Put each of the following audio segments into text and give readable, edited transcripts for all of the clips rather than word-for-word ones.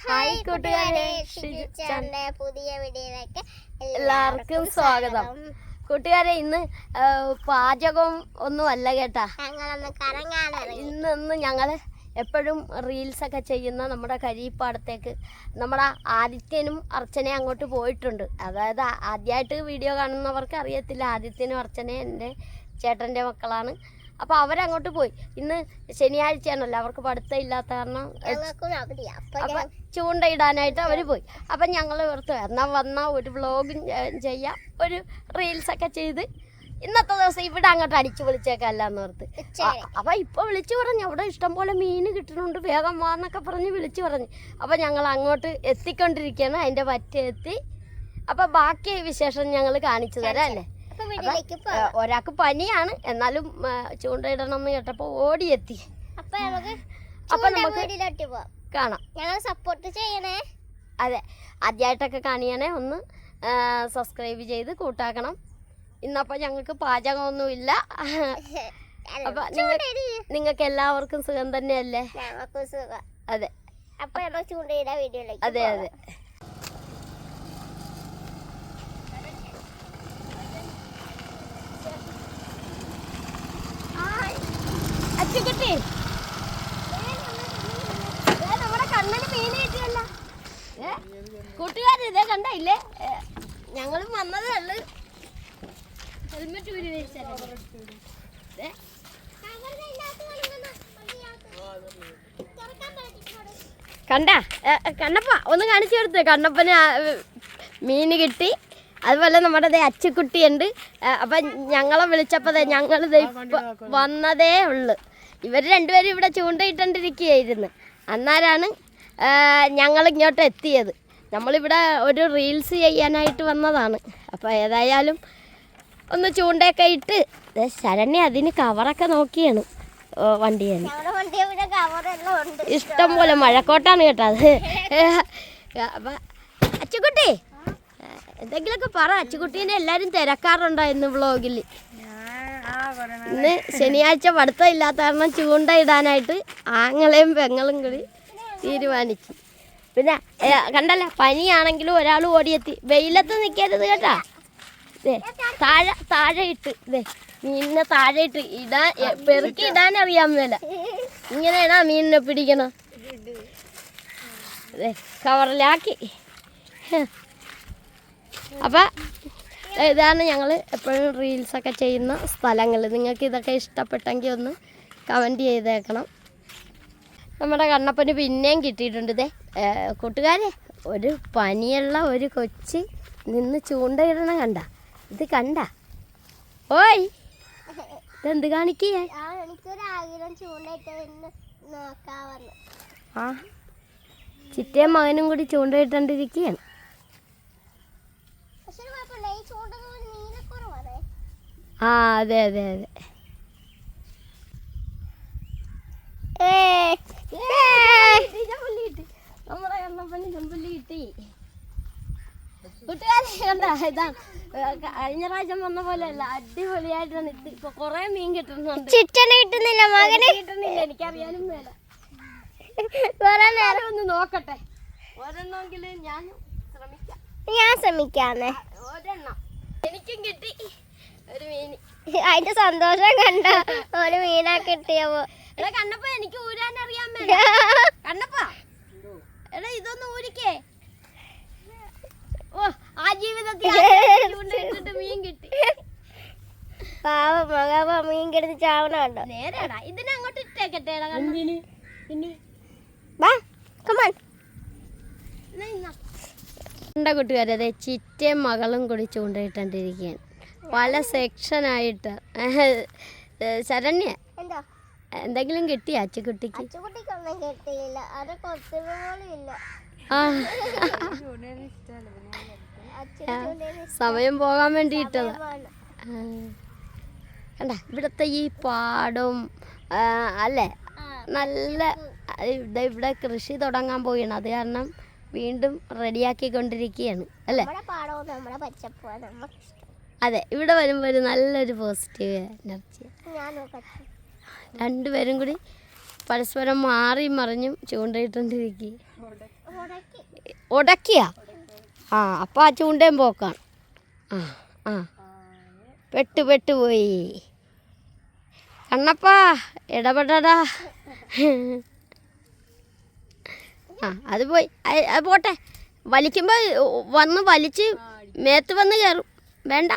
Hi കൂട്ടുകാരെ, പുതിയ വീഡിയോയിലേക്ക് എല്ലാവർക്കും സ്വാഗതം. കൂട്ടുകാരെ, ഇന്ന് പാചകം ഒന്നും അല്ല കേട്ടാ, ഇന്ന് ഞങ്ങള് എപ്പോഴും റീൽസൊക്കെ ചെയ്യുന്ന നമ്മുടെ കരിപ്പാടത്തേക്ക് നമ്മുടെ ആദിത്യനും അർച്ചനയും അങ്ങോട്ട് പോയിട്ടുണ്ട്. അതായത് ആദ്യമായിട്ട് വീഡിയോ കാണുന്നവർക്ക് അറിയത്തില്ല, ആദിത്യനും അർച്ചനയും എൻ്റെ ചേട്ടൻ്റെ മക്കളാണ്. അപ്പോൾ അവരങ്ങോട്ട് പോയി. ഇന്ന് ശനിയാഴ്ചയാണല്ലോ, അവർക്ക് പഠിത്തം ഇല്ലാത്ത കാരണം അപ്പം ചൂണ്ടയിടാനായിട്ട് അവർ പോയി. അപ്പം ഞങ്ങൾ ഓർത്ത് എന്നാൽ ഒരു വ്ളോഗും ചെയ്യാം, ഒരു റീൽസൊക്കെ ചെയ്ത് ഇന്നത്തെ ദിവസം ഇവിടെ അങ്ങോട്ട് അടിച്ചു വിളിച്ചേക്കല്ലാന്ന് ഓർത്ത്. അപ്പം ഇപ്പോൾ വിളിച്ചു പറഞ്ഞു, അവിടെ ഇഷ്ടംപോലെ മീൻ കിട്ടുന്നുണ്ട്, വേഗം വാന്നൊക്കെ പറഞ്ഞ് വിളിച്ചു പറഞ്ഞു. അപ്പം ഞങ്ങൾ അങ്ങോട്ട് എത്തിക്കൊണ്ടിരിക്കുകയാണ്, അതിൻ്റെ പറ്റെത്തി. അപ്പം ബാക്കി വിശേഷം ഞങ്ങൾ കാണിച്ചു തരാം അല്ലേ. ഒരാൾക്ക് പനിയാണ്, എന്നാലും ചൂണ്ടയിടണം എന്ന് കേട്ടപ്പോൾ ഓടിയെത്തി. അപ്പൊ നമുക്ക് കാണാം. ഞങ്ങൾ സപ്പോർട്ട് ചെയ്യണേ. അതെ, ആദ്യമായിട്ടൊക്കെ കാണിയണേ, ഒന്ന് സബ്സ്ക്രൈബ് ചെയ്ത് കൂട്ടാക്കണം. ഇന്നപ്പോൾ ഞങ്ങൾക്ക് പാചകമൊന്നുമില്ല. അപ്പൊ നിങ്ങൾക്ക് എല്ലാവർക്കും സുഖം തന്നെയല്ലേ? അതെ. അപ്പൊ ചൂണ്ടയിടാൻ വീഡിയോയിലേക്ക്. അതെ അതെ. അച്ചുകുട്ടി, നമ്മുടെ കണ്ണന് മീൻ കിട്ടിയല്ല കൂട്ടുകാർ. ഇതേ കണ്ടില്ലേ, ഞങ്ങളും വന്നതേ ഉള്ളു. ഹെൽമെറ്റ് ഊരി വെച്ചേ. കണ്ട കണ്ണപ്പ ഒന്ന് കാണിച്ചു കൊടുത്തേ. കണ്ണപ്പന് മീൻ കിട്ടി. അതുപോലെ നമ്മുടെ അച്ചുകുട്ടിയുണ്ട്. അപ്പം ഞങ്ങളെ വിളിച്ചപ്പോൾ ഞങ്ങൾ വന്നതേ ഉള്ളു. ഇവർ രണ്ടുപേരും ഇവിടെ ചൂണ്ടയിട്ടോണ്ടിരിക്കുകയായിരുന്നു. അന്നേരമാണ് ഞങ്ങളിങ്ങോട്ട് എത്തിയത്. നമ്മളിവിടെ ഒരു റീൽസ് ചെയ്യാനായിട്ട് വന്നതാണ്. അപ്പോൾ ഏതായാലും ഒന്ന് ചൂണ്ടയൊക്കെ ഇട്ട് ശരണ്യ അതിന് കവറൊക്കെ നോക്കിയാണ് വണ്ടിയാണ്. ഇഷ്ടം പോലെ മഴക്കോട്ടാണ് കേട്ടോ അത്. അപ്പം അച്ചുകുട്ടി എന്തെങ്കിലുമൊക്കെ പറ. അച്ചുകുട്ടീനെ എല്ലാവരും തിരക്കാറുണ്ടോ ഇന്ന് വ്ളോഗിൽ? ഇന്ന് ശനിയാഴ്ച പഠിത്തം ഇല്ലാത്ത കാരണം ചൂണ്ട ഇടാനായിട്ട് ആങ്ങളെയും പെങ്ങളും കൂടി തീരുമാനിച്ചു. പിന്നെ കണ്ടല്ലേ, പനിയാണെങ്കിലും ഒരാൾ ഓടിയെത്തി. വെയിലത്ത് നിൽക്കരുത് കേട്ടാ. താഴെ ഇട്ട് മീനിനെ താഴെ ഇട്ട് ഇടാൻ, പെറുക്കി ഇടാൻ അറിയാൻ മേല. ഇങ്ങനെയാണോ മീനിനെ പിടിക്കണം? കവറിലാക്കി. അപ്പം ഇതാണ് ഞങ്ങൾ എപ്പോഴും റീൽസൊക്കെ ചെയ്യുന്ന സ്ഥലങ്ങൾ. നിങ്ങൾക്ക് ഇതൊക്കെ ഇഷ്ടപ്പെട്ടെങ്കിൽ ഒന്ന് കമൻറ്റ് ചെയ്തേക്കണം. നമ്മുടെ കണ്ണപ്പന് പിന്നെയും കിട്ടിയിട്ടുണ്ട്. കൂട്ടുകാരെ, ഒരു പനിയുള്ള ഒരു കൊച്ച് നിന്ന് ചൂണ്ടയിടണം കണ്ട. ഇത് കണ്ട? ഓയ്, ഇതെന്ത് കാണിക്കേ? ആ, ചിറ്റയും മകനും കൂടി ചൂണ്ടയിട്ടോണ്ടിരിക്കുകയാണ്. ആ അതെ അതെ അതെ. നമ്മുടെ കണ്ണപ്പന് ചെമ്പല്ലി കിട്ടി. കൂട്ടുകാരെ കണ്ട, ഇതാ കഴിഞ്ഞ പ്രാവശ്യം വന്ന പോലെ അല്ല, അടിപൊളിയായിട്ടാണ്. ഇപ്പൊ കൊറേ മീൻ കിട്ടുന്നുണ്ട്. കിട്ടുന്നില്ല, മകനെ കിട്ടുന്നില്ല. എനിക്കറിയാനും വേല. കുറെ നേരം ഒന്ന് നോക്കട്ടെ. ഒരെണ്ണമെങ്കിലും ഞാൻ ശ്രമിക്കാന്നേ. ഒരെണ്ണം എനിക്കും കിട്ടി ഒരു മീന്. അതിന്റെ സന്തോഷം കണ്ട. ഒരു മീനാ കിട്ടിയപ്പോ. എടാ കണ്ണപ്പ, എനിക്ക് ഊരാൻ അറിയാൻ വേണ്ട. കണ്ണപ്പ, എടാ ഇതൊന്ന് ഊരിക്കേ. ഓ, ആ ജീവിതത്തിൽ മീൻ കിട്ടി. പാവ മീൻ കിടന്ന് ചാവണുണ്ടോ? നേരെടാ, ഇതിനെ അങ്ങോട്ട് ഇട്ടേക്കട്ടേടാ. കൂട്ടുകാരെ, അതെ ചിറ്റയും മകളും കൂടി ചൂണ്ടയിട്ടോണ്ടിരിക്കുകയാണ്. പല സെക്ഷനായിട്ട്. ശരണ്യ, എന്തെങ്കിലും കിട്ടിയ അച്ചുകുട്ടിക്ക്? സമയം പോകാൻ വേണ്ടിയിട്ടത് കണ്ട. ഇവിടുത്തെ ഈ പാടവും അല്ലേ നല്ല. ഇവിടെ കൃഷി തുടങ്ങാൻ പോവുകയാണ്. അത് കാരണം വീണ്ടും റെഡിയാക്കിക്കൊണ്ടിരിക്കുകയാണ് അല്ലേ. അതെ, ഇവിടെ വരുമ്പോൾ ഒരു നല്ലൊരു പോസിറ്റീവ് എനർജി. രണ്ടുപേരും കൂടി പരസ്പരം മാറി മറിഞ്ഞും ചൂണ്ടയിട്ടോണ്ടിരിക്കുക. ഉടക്കിയ ആ അപ്പം ആ ചൂണ്ടയും പോക്കാണ്. ആ ആ പെട്ടുപോയി. കണ്ണപ്പാ ഇടപെടടാ. ആ അത് പോയി. അത് പോട്ടെ. വലിക്കുമ്പോൾ വന്ന് വലിച്ച് മേത്ത് വന്ന് കയറും. വേണ്ട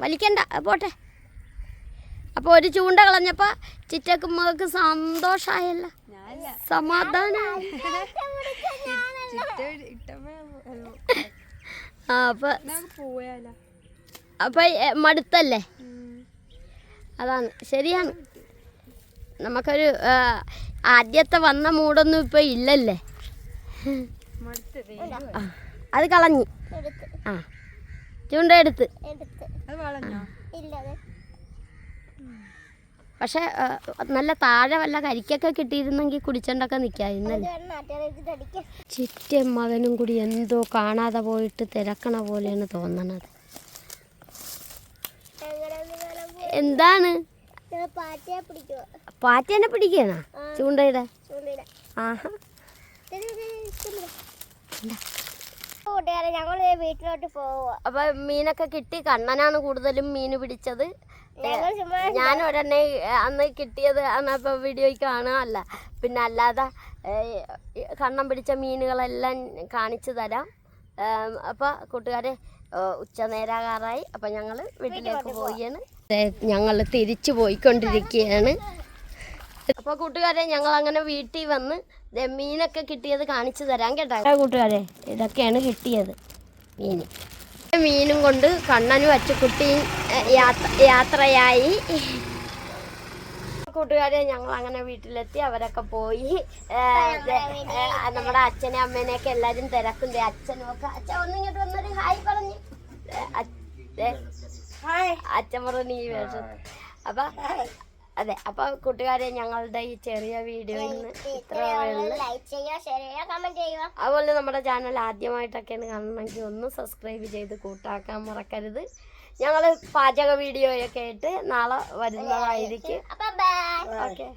വലിക്കണ്ട, അത് പോട്ടെ. അപ്പോൾ ഒരു ചൂണ്ട കളഞ്ഞപ്പോൾ ചിറ്റക്കുമ്മക്ക് സന്തോഷമായല്ല, സമാധാനം. ആ അപ്പം മടുത്തല്ലേ? അതാണ്, ശരിയാണ്. നമുക്കൊരു ആദ്യത്തെ വന്ന മൂടൊന്നും ഇപ്പം ഇല്ലല്ലേ. അത് കളഞ്ഞ് ആ ചൂണ്ട എടുത്ത്. പക്ഷെ നല്ല താഴെ വല്ല കരിക്കൊക്കെ കിട്ടിയിരുന്നെങ്കിൽ കുടിച്ചോണ്ടൊക്കെ നിൽക്കായിരുന്നല്ലേ. ചിറ്റയും മകനും കൂടി എന്തോ കാണാതെ പോയിട്ട് തിരക്കണ പോലെയാണ് തോന്നണത്. എന്താണ്? പാറ്റേനെ പിടിക്കണ ചൂണ്ടയുടെ? ആഹാ ഞങ്ങള് വീട്ടിലോട്ട് പോവുക. അപ്പൊ മീനൊക്കെ കിട്ടി. കണ്ണനാണ് കൂടുതലും മീൻ പിടിച്ചത്. ഞാൻ ഒരെണ്ണെ അന്ന് കിട്ടിയത് അപ്പൊ വീഡിയോയിൽ കാണാനല്ല, പിന്നെ അല്ലാതെ കണ്ണൻ പിടിച്ച മീനുകളെല്ലാം കാണിച്ചു തരാം. അപ്പോൾ കൂട്ടുകാരെ ഉച്ചനേരാകാറായി. അപ്പം ഞങ്ങൾ വീട്ടിലേക്ക് പോവുകയാണ്. ഞങ്ങൾ തിരിച്ചു പോയിക്കൊണ്ടിരിക്കുകയാണ്. അപ്പോൾ കൂട്ടുകാരെ ഞങ്ങൾ അങ്ങനെ വീട്ടിൽ വന്ന് മീനൊക്കെ കിട്ടിയത് കാണിച്ചു തരാം കേട്ടോ. കൂട്ടുകാരെ ഇതൊക്കെയാണ് കിട്ടിയത് മീനും കൊണ്ട് കണ്ണനും അച്ചുക്കുട്ടിയും യാത്രയായി. കൂട്ടുകാരെ ഞങ്ങൾ അങ്ങനെ വീട്ടിലെത്തി. അവരൊക്കെ പോയി. നമ്മുടെ അച്ഛനെ അമ്മേനെയൊക്കെ എല്ലാവരും തിരക്കും. അച്ഛനും ഒക്കെ അച്ഛൻ ഒന്നിങ്ങോട്ട് വന്നൊരു ഹായ് പറഞ്ഞു. അച്ഛൻ പറഞ്ഞു ഈ വേഷം. അപ്പം അതെ, അപ്പോൾ കൂട്ടുകാരെ ഞങ്ങളുടെ ഈ ചെറിയ വീഡിയോയിൽ നിന്ന് ഇത്ര അതുപോലെ നമ്മുടെ ചാനൽ ആദ്യമായിട്ടൊക്കെയാണ് കാണണമെങ്കിൽ ഒന്ന് സബ്സ്ക്രൈബ് ചെയ്ത് കൂട്ടാക്കാൻ മറക്കരുത്. ഞങ്ങൾ പാചക വീഡിയോയൊക്കെ ആയിട്ട് നാളെ വരുന്നതായിരിക്കും. ഓക്കെ.